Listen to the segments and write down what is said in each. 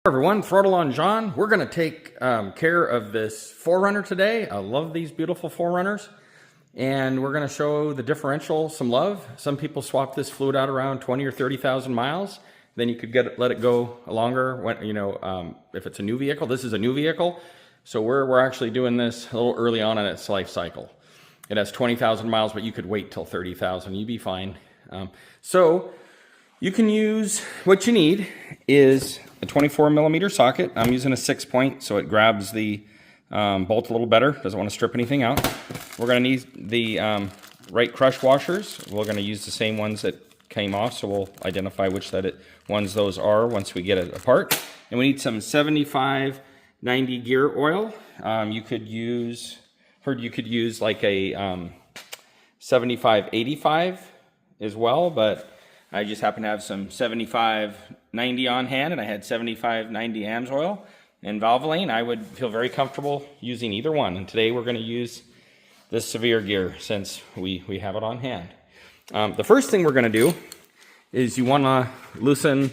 Everyone, Throttle-On John. We're going to take care of this 4Runner today. I love these beautiful 4Runners. And we're going to show the differential some love. Some people swap this fluid out around 20 or 30,000 miles. Then you could let it go longer when, if it's a new vehicle. This is a new vehicle. So we're actually doing this a little early on in its life cycle. It has 20,000 miles, but you could wait till 30,000. You'd be fine. So you can use, what you need is a 24 millimeter socket. I'm using a 6-point, so it grabs the bolt a little better. Doesn't want to strip anything out. We're going to need the right crush washers. We're going to use the same ones that came off, so we'll identify which ones those are once we get it apart. And we need some 75-90 gear oil. You could use like a 75-85 as well, but I just happen to have some 75-90 on hand, and I had 75-90 AMS oil and Valvoline. I would feel very comfortable using either one. And today we're going to use this severe gear since we have it on hand. The first thing we're going to do is you want to loosen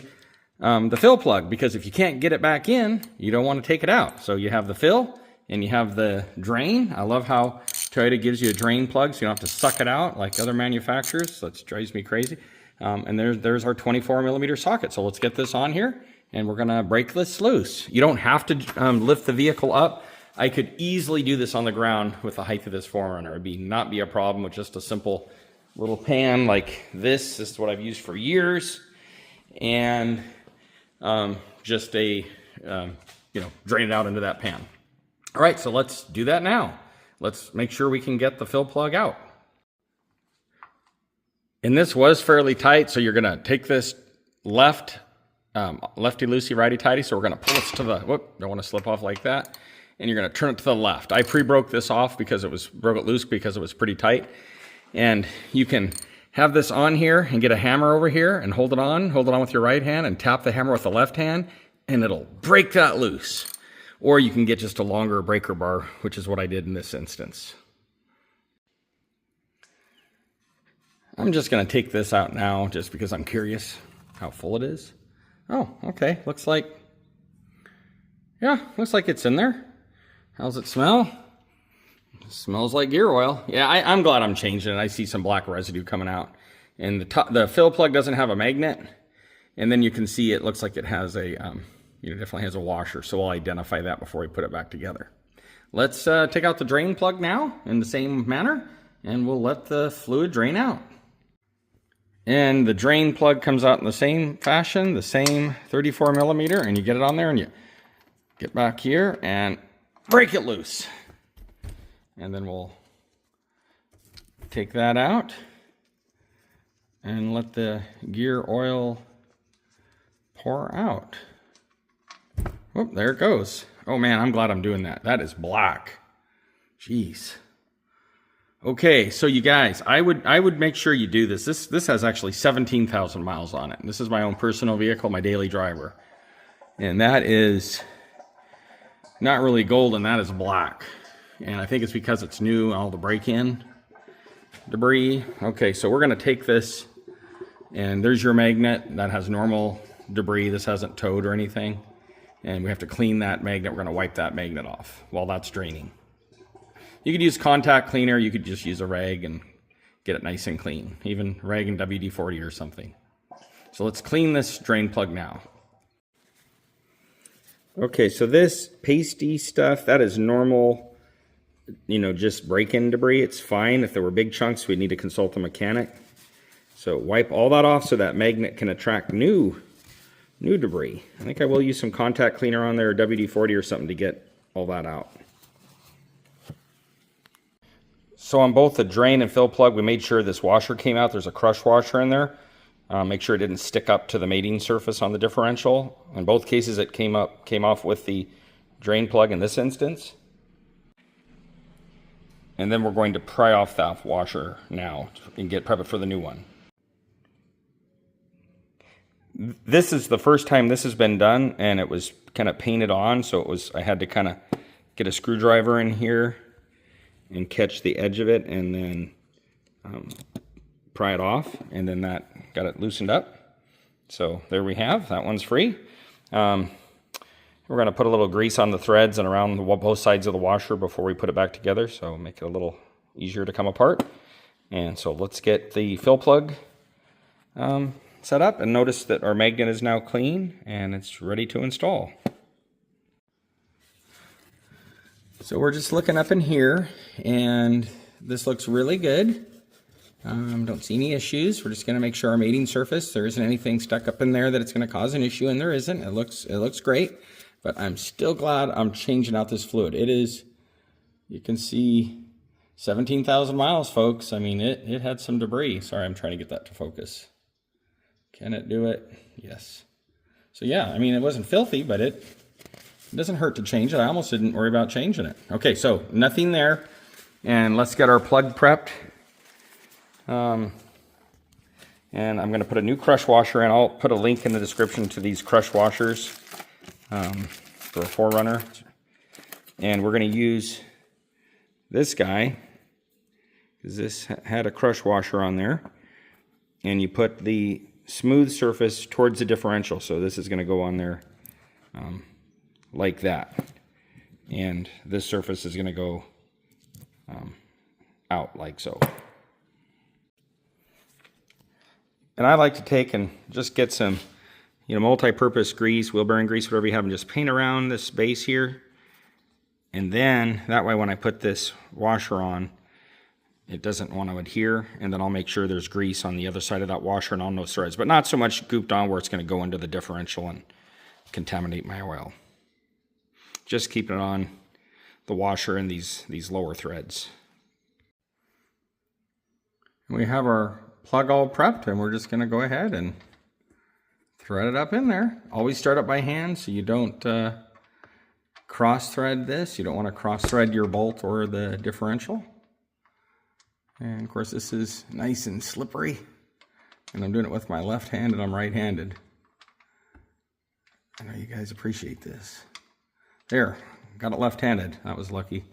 the fill plug, because if you can't get it back in, you don't want to take it out. So you have the fill and you have the drain. I love how Toyota gives you a drain plug so you don't have to suck it out like other manufacturers. That drives me crazy. And there's our 24 millimeter socket. So let's get this on here and we're gonna break this loose. You don't have to lift the vehicle up. I could easily do this on the ground with the height of this 4Runner. It would not be a problem with just a simple little pan like this. This is what I've used for years. And just drain it out into that pan. All right, so let's do that now. Let's make sure we can get the fill plug out. And this was fairly tight, so you're gonna take this lefty-loosey, righty-tighty, so we're gonna pull this to the, don't wanna slip off like that, and you're gonna turn it to the left. I pre-broke this off because broke it loose because it was pretty tight. And you can have this on here and get a hammer over here and hold it on with your right hand and tap the hammer with the left hand, and it'll break that loose. Or you can get just a longer breaker bar, which is what I did in this instance. I'm just going to take this out now just because I'm curious how full it is. Oh, okay. Looks like it's in there. How's it smell? It smells like gear oil. Yeah, I'm glad I'm changing it. I see some black residue coming out. And the fill plug doesn't have a magnet. And then you can see it looks like it has a, definitely has a washer. So we'll identify that before we put it back together. Let's take out the drain plug now in the same manner, and we'll let the fluid drain out. And the drain plug comes out in the same fashion, the same 34 millimeter, and you get it on there and you get back here and break it loose. And then we'll take that out and let the gear oil pour out. Whoop, there it goes. Oh man, I'm glad I'm doing that. That is black. Jeez. Okay, so you guys, I would make sure you do this. This has actually 17,000 miles on it. This is my own personal vehicle, my daily driver. And that is not really golden, that is black. And I think it's because it's new, all the break-in debris. Okay, so we're gonna take this, and there's your magnet. That has normal debris. This hasn't towed or anything. And we have to clean that magnet. We're gonna wipe that magnet off while that's draining. You could use contact cleaner. You could just use a rag and get it nice and clean. Even rag and WD-40 or something. So let's clean this drain plug now. Okay, so this pasty stuff, that is normal, just break-in debris. It's fine. If there were big chunks, we'd need to consult a mechanic. So wipe all that off so that magnet can attract new debris. I think I will use some contact cleaner on there, or WD-40 or something, to get all that out. So on both the drain and fill plug, we made sure this washer came out. There's a crush washer in there. Make sure it didn't stick up to the mating surface on the differential. In both cases, it came off with the drain plug in this instance. And then we're going to pry off that washer now and prep it for the new one. This is the first time this has been done, and it was kind of painted on, so I had to kind of get a screwdriver in here and catch the edge of it, and then pry it off, and then that got it loosened up. So there we have, that one's free. We're going to put a little grease on the threads and around both sides of the washer before we put it back together, so make it a little easier to come apart. And so let's get the fill plug set up, and notice that our magnet is now clean and it's ready to install. So we're just looking up in here, and this looks really good. Don't see any issues. We're just going to make sure our mating surface, there isn't anything stuck up in there that it's going to cause an issue, and there isn't. It looks great, but I'm still glad I'm changing out this fluid. It is, you can see 17,000 miles, folks. I mean, it had some debris. Sorry, I'm trying to get that to focus. Can it do it? Yes. So yeah, I mean, it wasn't filthy, but it doesn't hurt to change it. I almost didn't worry about changing it. Okay, so nothing there. And let's get our plug prepped. And I'm going to put a new crush washer in. I'll put a link in the description to these crush washers for a 4Runner. And we're going to use this guy, because this had a crush washer on there. And you put the smooth surface towards the differential. So this is going to go on there like that. And this surface is going to go out like so. And I like to take and just get some, multi-purpose grease, wheel bearing grease, whatever you have, and just paint around this base here. And then, that way when I put this washer on, it doesn't want to adhere, and then I'll make sure there's grease on the other side of that washer and on those threads, but not so much gooped on where it's going to go into the differential and contaminate my oil. Just keep it on the washer and these lower threads. We have our plug all prepped, and we're just going to go ahead and thread it up in there. Always start up by hand so you don't cross thread this. You don't want to cross thread your bolt or the differential. And of course this is nice and slippery, and I'm doing it with my left hand and I'm right-handed. I know you guys appreciate this. There, got it left-handed. That was lucky.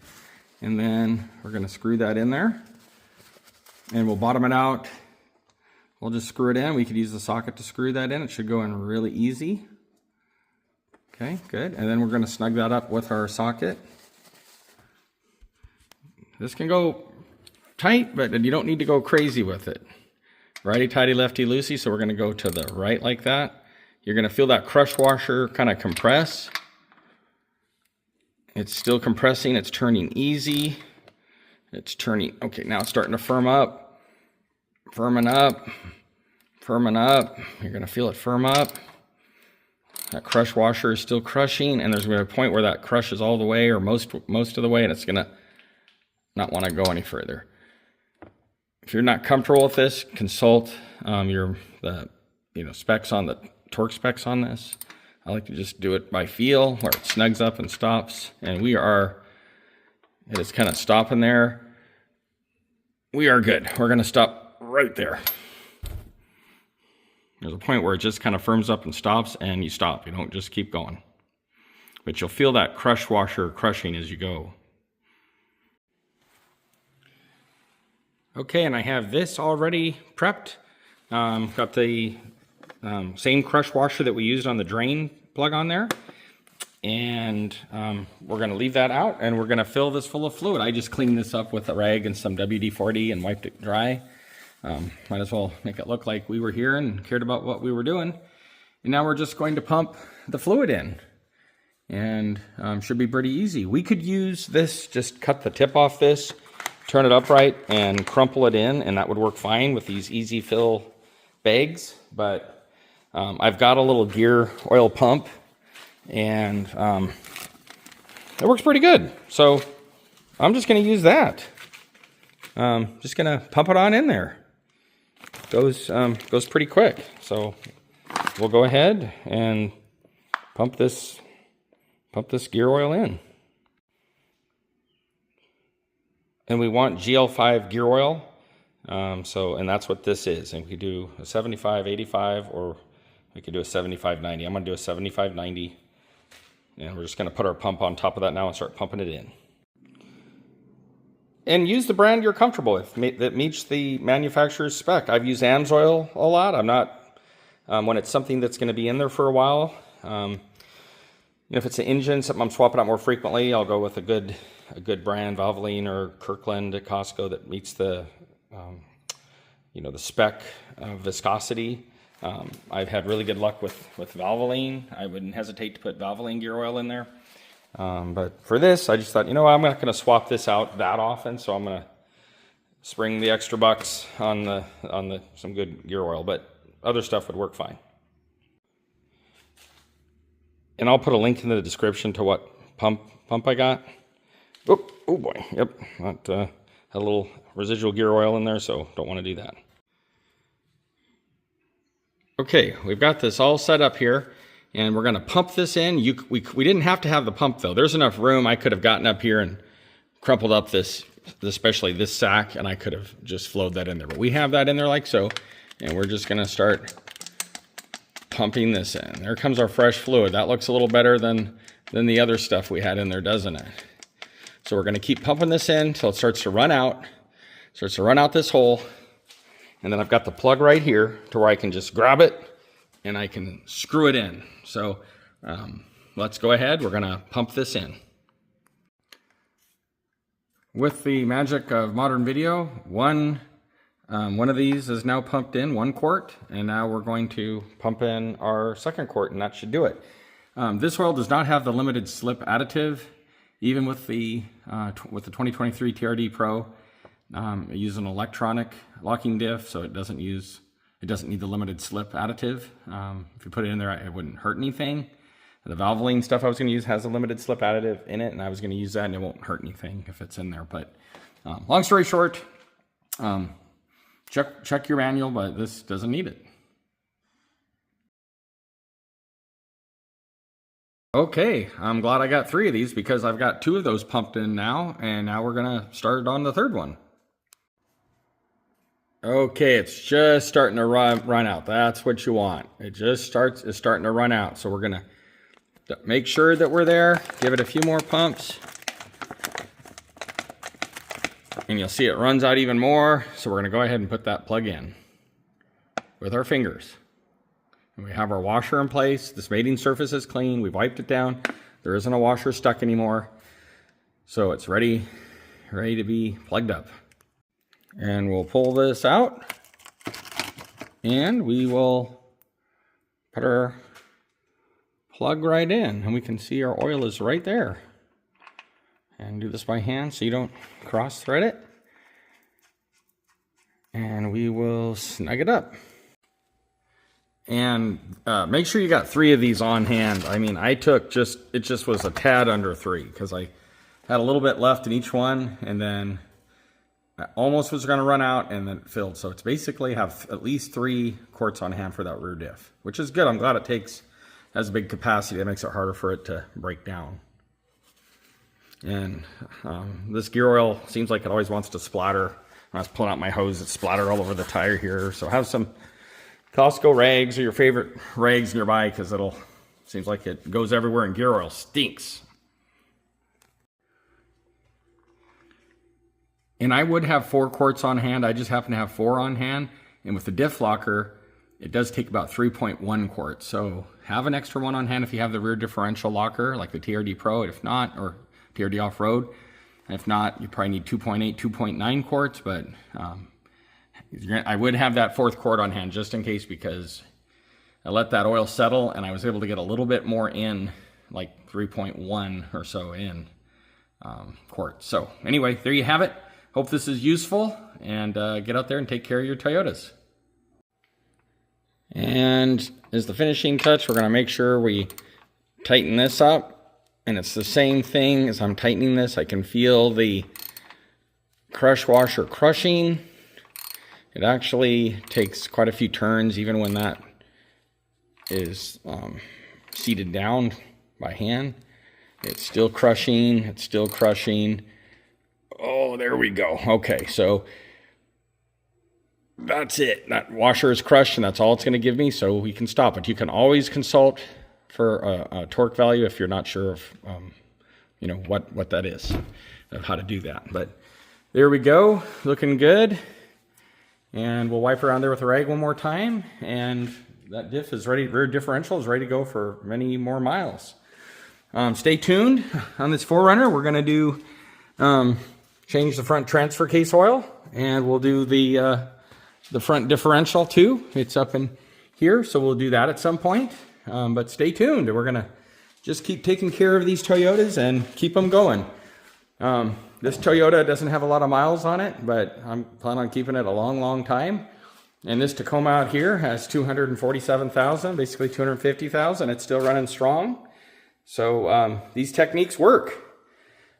And then we're going to screw that in there, and we'll bottom it out. We'll just screw it in. We could use the socket to screw that in. It should go in really easy. Okay, good. And then we're going to snug that up with our socket. This can go tight, but you don't need to go crazy with it. Righty-tighty, lefty-loosey, so we're going to go to the right like that. You're going to feel that crush washer kind of compress. It's still compressing. It's turning easy. It's turning. Okay, now it's starting to firm up. Firming up. Firming up. You're going to feel it firm up. That crush washer is still crushing, and there's going to be a point where that crushes all the way or most of the way, and it's going to not want to go any further. If you're not comfortable with this, consult the specs on the torque specs on this. I like to just do it by feel, where it snugs up and stops. And it is kind of stopping there. We are good. We're going to stop right there. There's a point where it just kind of firms up and stops, and you stop. You don't just keep going. But you'll feel that crush washer crushing as you go. Okay, and I have this already prepped. Got the same crush washer that we used on the drain plug on there. And we're going to leave that out, and we're going to fill this full of fluid. I just cleaned this up with a rag and some WD-40 and wiped it dry. Might as well make it look like we were here and cared about what we were doing. And now we're just going to pump the fluid in. And should be pretty easy. We could use this, just cut the tip off this, turn it upright and crumple it in, and that would work fine with these easy fill bags. But I've got a little gear oil pump, and it works pretty good. So I'm just going to use that. Just going to pump it on in there. Goes pretty quick. So we'll go ahead and pump this gear oil in. And we want GL5 gear oil, and that's what this is. And we could do a 75, 85, or we could do a 75, 90. I'm going to do a 75, 90, and we're just going to put our pump on top of that now and start pumping it in. And use the brand you're comfortable with that meets the manufacturer's spec. I've used AMSOIL a lot. I'm not, when it's something that's going to be in there for a while, If it's an engine, something I'm swapping out more frequently, I'll go with a good brand, Valvoline or Kirkland at Costco that meets the the spec viscosity. I've had really good luck with Valvoline. I wouldn't hesitate to put Valvoline gear oil in there. But for this, I just thought, I'm not going to swap this out that often, so I'm going to spring the extra bucks on some good gear oil, but other stuff would work fine. And I'll put a link in the description to what pump I got. Oh boy, yep, had a little residual gear oil in there, so don't want to do that. Okay, we've got this all set up here, and we're going to pump this in. We didn't have to have the pump though. There's enough room. I could have gotten up here and crumpled up especially this sack, and I could have just flowed that in there. But we have that in there like so, and we're just going to start pumping this in. There comes our fresh fluid. That looks a little better than the other stuff we had in there, doesn't it? So we're going to keep pumping this in until it starts to run out. Starts to run out this hole. And then I've got the plug right here to where I can just grab it and I can screw it in. So let's go ahead. We're going to pump this in. With the magic of modern video, one of these is now pumped in, 1 quart, and now we're going to pump in our 2nd quart, and that should do it. This oil does not have the limited slip additive, even with the 2023 TRD Pro. It uses an electronic locking diff, so it doesn't need the limited slip additive. If you put it in there, it wouldn't hurt anything. The Valvoline stuff I was going to use has a limited slip additive in it, and I was going to use that, and it won't hurt anything if it's in there. But long story short, check your manual, but this doesn't need it. Okay, I'm glad I got 3 of these because I've got 2 of those pumped in now, and now we're going to start on the 3rd one. Okay, it's just starting to run out. That's what you want. It's starting to run out. So we're going to make sure that we're there, give it a few more pumps, and you'll see it runs out even more. So we're going to go ahead and put that plug in with our fingers. And we have our washer in place. This mating surface is clean. We've wiped it down. There isn't a washer stuck anymore. So it's ready to be plugged up. And we'll pull this out, and we will put our plug right in, and we can see our oil is right there. And do this by hand so you don't cross thread it. And we will snug it up. And make sure you got 3 of these on hand. I mean, it just was a tad under 3 because I had a little bit left in each one, and then I almost was going to run out, and then it filled. So it's basically have at least 3 quarts on hand for that rear diff, which is good. I'm glad it has a big capacity. That makes it harder for it to break down. And this gear oil seems like it always wants to splatter. When I was pulling out my hose, it splattered all over the tire here. So have some Costco rags or your favorite rags nearby, because seems like it goes everywhere, and gear oil stinks. And I would have 4 quarts on hand. I just happen to have 4 on hand. And with the diff locker, it does take about 3.1 quarts. So have an extra one on hand if you have the rear differential locker, like the TRD Pro, if not, or TRD Off-Road. If not, you probably need 2.8, 2.9 quarts, but I would have that 4th quart on hand just in case, because I let that oil settle and I was able to get a little bit more in, like 3.1 or so in quarts. So anyway, there you have it. Hope this is useful, and get out there and take care of your Toyotas. And as the finishing touch, we're going to make sure we tighten this up. And it's the same thing as I'm tightening this. I can feel the crush washer crushing. It actually takes quite a few turns, even when that is seated down by hand. It's still crushing. It's still crushing. Oh, there we go. Okay, so that's it. That washer is crushed, and that's all it's going to give me, so we can stop it. You can always consult for a torque value if you're not sure of, what that is, of how to do that. But there we go, looking good. And we'll wipe around there with a rag one more time, and that diff is ready. Rear differential is ready to go for many more miles. Stay tuned on this 4Runner. We're going to do change the front transfer case oil, and we'll do the front differential too. It's up in here, so we'll do that at some point. But stay tuned. We're going to just keep taking care of these Toyotas and keep them going. This Toyota doesn't have a lot of miles on it, but I'm planning on keeping it a long, long time. And this Tacoma out here has 247,000, basically 250,000. It's still running strong. So these techniques work.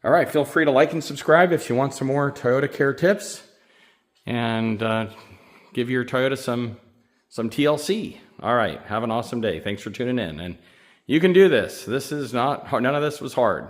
All right, feel free to like and subscribe if you want some more Toyota care tips, and give your Toyota some TLC. All right, have an awesome day. Thanks for tuning in. And you can do this. None of this was hard.